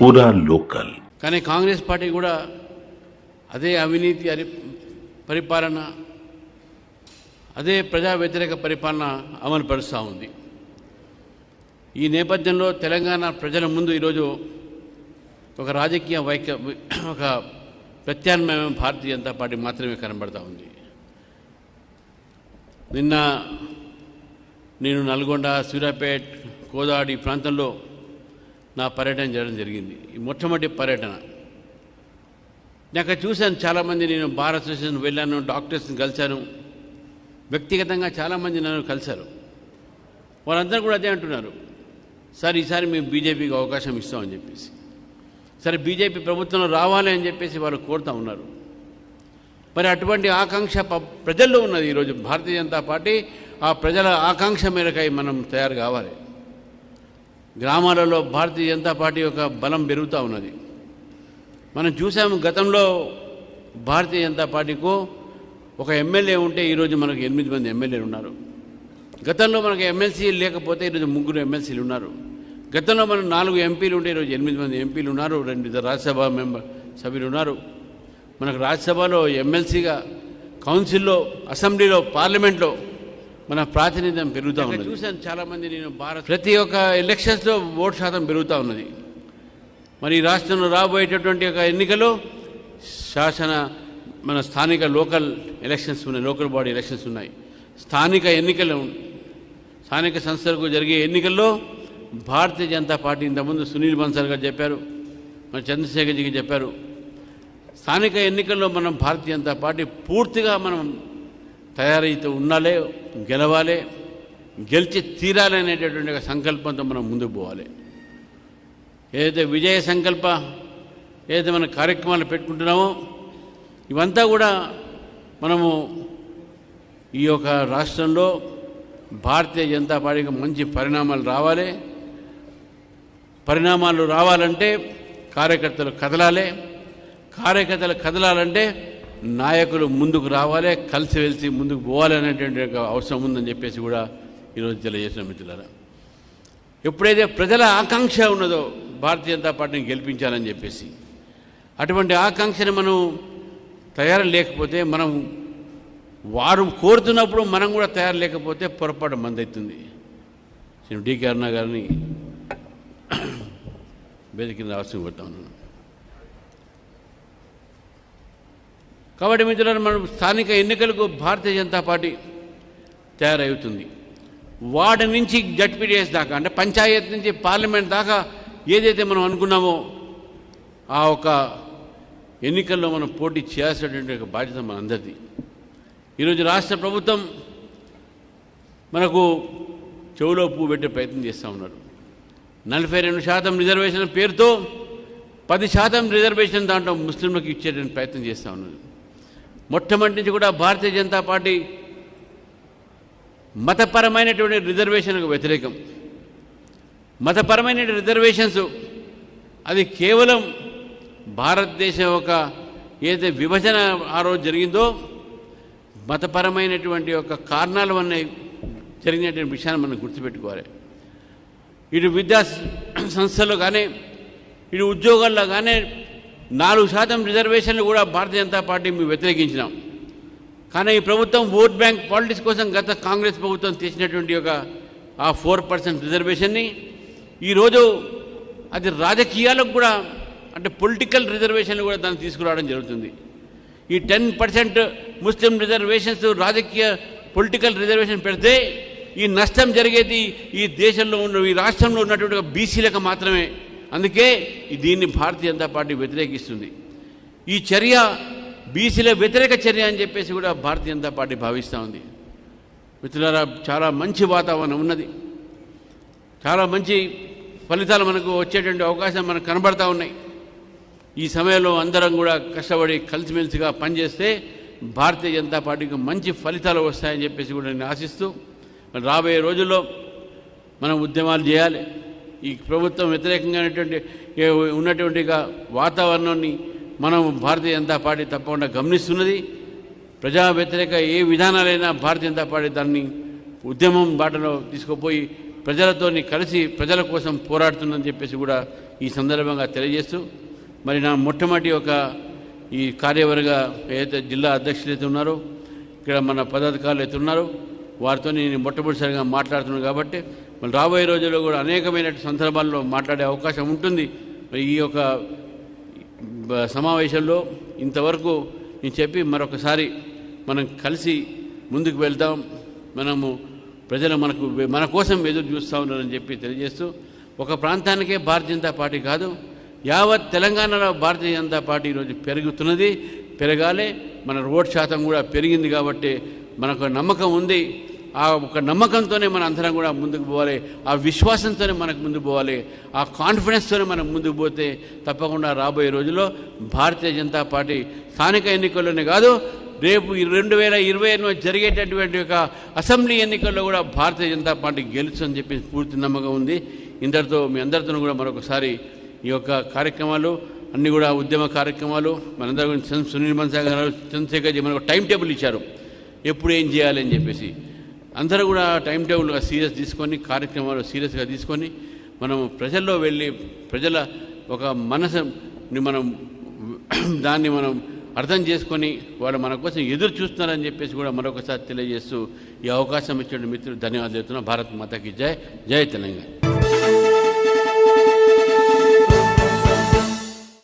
పూరా లోకల్. కానీ కాంగ్రెస్ పార్టీ కూడా అదే అవినీతి పరిపాలన, అదే ప్రజా వ్యతిరేక పరిపాలన అమలు పరుస్తూ ఉంది. ఈ నేపథ్యంలో తెలంగాణ ప్రజల ముందు ఈరోజు ఒక రాజకీయ ఒక ప్రత్యామ్నాయం భారతీయ జనతా పార్టీ మాత్రమే కనబడతా ఉంది. నిన్న నేను నల్గొండ, సూర్యాపేట్, కోదాడి ప్రాంతంలో నా పర్యటన చేయడం జరిగింది. ఈ మొట్టమొదటి పర్యటన. నేను అక్కడ చూశాను చాలామంది. నేను బార్ అసోసియేషన్ వెళ్ళాను, డాక్టర్స్ని కలిశాను, వ్యక్తిగతంగా చాలామంది నన్ను కలిశారు. వాళ్ళందరూ కూడా అదే అంటున్నారు, సార్ ఈసారి మేము బీజేపీకి అవకాశం ఇస్తామని చెప్పేసి. సరే, బీజేపీ ప్రభుత్వంలో రావాలి అని చెప్పేసి వాళ్ళు కోరుతూ ఉన్నారు. మరి అటువంటి ఆకాంక్ష ప్రజల్లో ఉన్నది. ఈరోజు భారతీయ జనతా పార్టీ ఆ ప్రజల ఆకాంక్ష మేరకై మనం తయారు కావాలి. గ్రామాలలో భారతీయ జనతా పార్టీ యొక్క బలం పెరుగుతూ ఉన్నది. మనం చూసాము, గతంలో భారతీయ జనతా పార్టీకు ఒక ఎమ్మెల్యే ఉంటే ఈరోజు మనకు 8 మంది ఎమ్మెల్యేలు ఉన్నారు. గతంలో మనకు ఎమ్మెల్సీలు లేకపోతే ఈరోజు 3 ఎమ్మెల్సీలు ఉన్నారు. గతంలో మనం 4 ఎంపీలు ఉంటే ఈరోజు 8 మంది ఎంపీలు ఉన్నారు. 2 రాజ్యసభ సభ్యులు ఉన్నారు. మనకు రాజ్యసభలో ఎమ్మెల్సీగా, కౌన్సిల్లో, అసెంబ్లీలో, పార్లమెంట్లో మన ప్రాతినిధ్యం పెరుగుతూ ఉన్నది. చూశాను చాలామంది. నేను ప్రతి ఒక్క ఎలక్షన్స్లో ఓటు శాతం పెరుగుతూ ఉన్నది. మరి ఈ రాష్ట్రంలో రాబోయేటటువంటి ఒక ఎన్నికలు మన స్థానిక లోకల్ ఎలక్షన్స్ ఉన్నాయి, లోకల్ బాడీ ఎలక్షన్స్ ఉన్నాయి, స్థానిక ఎన్నికలు, స్థానిక సంస్థలకు జరిగే ఎన్నికల్లో భారతీయ జనతా పార్టీ ఇంతకుముందు సునీల్ బన్సాల్ గారు చెప్పారు, మన చంద్రశేఖర్జీకి చెప్పారు, స్థానిక ఎన్నికల్లో మనం భారతీయ జనతా పార్టీ పూర్తిగా మనం తయారైతే ఉండాలి, గెలవాలి, గెలిచి తీరాలి అనేటటువంటి ఒక సంకల్పంతో మనం ముందుకు పోవాలి. ఏదైతే విజయ సంకల్ప, ఏదైతే మన కార్యక్రమాలు పెట్టుకుంటున్నామో ఇవంతా కూడా మనము ఈ యొక్క రాష్ట్రంలో భారతీయ జనతా పార్టీకి మంచి పరిణామాలు రావాలి. పరిణామాలు రావాలంటే కార్యకర్తలు కదలాలి. కార్యకర్తలు కదలాలంటే నాయకులు ముందుకు రావాలి, కలిసివెలిసి ముందుకు పోవాలి అనేటువంటి అవసరం ఉందని చెప్పేసి కూడా ఈరోజు తెలియజేసిన మిత్రులారా. ఎప్పుడైతే ప్రజల ఆకాంక్ష ఉన్నదో భారతీయ జనతా పార్టీని గెలిపించాలని చెప్పేసి, అటువంటి ఆకాంక్షని మనం తయారు లేకపోతే, మనం వారు కోరుతున్నప్పుడు మనం కూడా తయారు లేకపోతే పొరపాటు మందవుతుంది. నేను డికే అరుణ గారిని వేదిక రావాల్సి కొడతా ఉన్నాను. కాబట్టి మిత్రులారా, మనం స్థానిక ఎన్నికలకు భారతీయ జనతా పార్టీ తయారవుతుంది. వార్డు నుంచి జడ్పీటీఎస్ దాకా, అంటే పంచాయతీ నుంచి పార్లమెంట్ దాకా ఏదైతే మనం అనుకున్నామో ఆ ఒక ఎన్నికల్లో మనం పోటీ చేయాల్సినటువంటి ఒక బాధ్యత మనందరిది. ఈరోజు రాష్ట్ర ప్రభుత్వం మనకు చెవులో పువ్వు పెట్టే ప్రయత్నం చేస్తూ ఉన్నారు. 42% రిజర్వేషన్ పేరుతో 10% రిజర్వేషన్ దాంట్లో ముస్లింలకు ఇచ్చేటువంటి ప్రయత్నం చేస్తూ ఉన్నారు. మొట్టమొదటి నుంచి కూడా భారతీయ జనతా పార్టీ మతపరమైనటువంటి రిజర్వేషన్కు వ్యతిరేకం. మతపరమైన రిజర్వేషన్స్ అది కేవలం భారతదేశం ఒక ఏదైతే విభజన ఆ రోజు జరిగిందో మతపరమైనటువంటి ఒక కారణాల వల్ల జరిగినటువంటి విషయాన్ని మనం గుర్తుపెట్టుకోవాలి. ఇటు విద్యా సంస్థల్లో కానీ, ఇటు ఉద్యోగాల్లో కానీ 4% రిజర్వేషన్లు కూడా భారతీయ జనతా పార్టీ మేము వ్యతిరేకించినాం. కానీ ఈ ప్రభుత్వం ఓట్ బ్యాంక్ పాలిటిక్స్ కోసం గత కాంగ్రెస్ ప్రభుత్వం తీసినటువంటి ఒక ఆ 4% రిజర్వేషన్ని ఈరోజు అది రాజకీయాలకు కూడా, అంటే పొలిటికల్ రిజర్వేషన్లు కూడా దాన్ని తీసుకురావడం జరుగుతుంది. ఈ 10% ముస్లిం రిజర్వేషన్స్ రాజకీయ పొలిటికల్ రిజర్వేషన్ పెడితే ఈ నష్టం జరిగేది ఈ దేశంలో ఉన్న, ఈ రాష్ట్రంలో ఉన్నటువంటి బీసీలకు మాత్రమే. అందుకే దీన్ని భారతీయ జనతా పార్టీ వ్యతిరేకిస్తుంది. ఈ చర్య బీసీల వ్యతిరేక చర్య అని చెప్పేసి కూడా భారతీయ జనతా పార్టీ భావిస్తూ ఉంది. మిత్రులారా, చాలా మంచి వాతావరణం ఉన్నది, చాలా మంచి ఫలితాలు మనకు వచ్చేటువంటి అవకాశం మనకు కనబడతా ఉన్నాయి. ఈ సమయంలో అందరం కూడా కష్టపడి కలిసిమెలిసిగా పనిచేస్తే భారతీయ జనతా పార్టీకి మంచి ఫలితాలు వస్తాయని చెప్పేసి కూడా నేను ఆశిస్తూ, రాబోయే రోజుల్లో మనం ఉద్యమాలు చేయాలి. ఈ ప్రభుత్వం వ్యతిరేకంగా ఉన్నటువంటి వాతావరణాన్ని మనం భారతీయ జనతా పార్టీ తప్పకుండా గమనిస్తున్నది. ప్రజా వ్యతిరేక ఏ విధానాలైనా భారతీయ జనతా పార్టీ దాన్ని ఉద్యమం బాటలో తీసుకుపోయి ప్రజలతోని కలిసి ప్రజల కోసం పోరాడుతుందని చెప్పేసి కూడా ఈ సందర్భంగా తెలియజేస్తూ మరి నా మొట్టమొదటి ఒక ఈ కార్యవర్గ ఏదైతే జిల్లా అధ్యక్షులు అయితే ఉన్నారో ఇక్కడ మన పదాధికారులు అయితే ఉన్నారో వారితో నేను మొట్టమొదటిసారిగా మాట్లాడుతున్నాను కాబట్టి మరి రాబోయే రోజుల్లో కూడా అనేకమైన సందర్భాల్లో మాట్లాడే అవకాశం ఉంటుంది. ఈ యొక్క సమావేశంలో ఇంతవరకు నేను చెప్పి మరొకసారి మనం కలిసి ముందుకు వెళ్తాం. మనము ప్రజలు మన కోసం ఎదురు చూస్తూ ఉన్నారని చెప్పి తెలియజేస్తూ ఒక ప్రాంతానికే భారతీయ జనతా పార్టీ కాదు, యావత్ తెలంగాణలో భారతీయ జనతా పార్టీ ఈరోజు పెరుగుతున్నది, పెరగాలి. మన ఓటు శాతం కూడా పెరిగింది కాబట్టి మనకు నమ్మకం ఉంది. ఆ ఒక నమ్మకంతోనే మన అందరం కూడా ముందుకు పోవాలి, ఆ విశ్వాసంతోనే మనకు ముందుకు పోవాలి, ఆ కాన్ఫిడెన్స్తోనే మనం ముందుకు పోతే తప్పకుండా రాబోయే రోజుల్లో భారతీయ జనతా పార్టీ స్థానిక ఎన్నికల్లోనే కాదు, రేపు 2028 జరిగేటటువంటి ఒక అసెంబ్లీ ఎన్నికల్లో కూడా భారతీయ జనతా పార్టీ గెలుస్తుందని చెప్పి పూర్తి నమ్మకం ఉంది. ఇంతటితో మీ అందరితో కూడా మరొకసారి ఈ యొక్క కార్యక్రమాలు అన్నీ కూడా ఉద్యమ కార్యక్రమాలు మనందరూ సునీల్ మన్సా గారు, చంద్రశేఖర్ జీ మనకు టైం టేబుల్ ఇచ్చారు ఎప్పుడు ఏం చేయాలి అని చెప్పేసి. అందరూ కూడా టైం టేబుల్గా సీరియస్ తీసుకొని కార్యక్రమాలు సీరియస్గా తీసుకొని మనం ప్రజల్లో వెళ్ళి ప్రజల ఒక మనసుని మనం దాన్ని మనం అర్థం చేసుకొని వాళ్ళు మన కోసం ఎదురు చూస్తున్నారని చెప్పేసి కూడా మరొకసారి తెలియజేస్తూ ఈ అవకాశం ఇచ్చిన మిత్రులు ధన్యవాదాలు చెప్తున్నా. భారత్ మాతాకి జై, జై తెలంగాణ.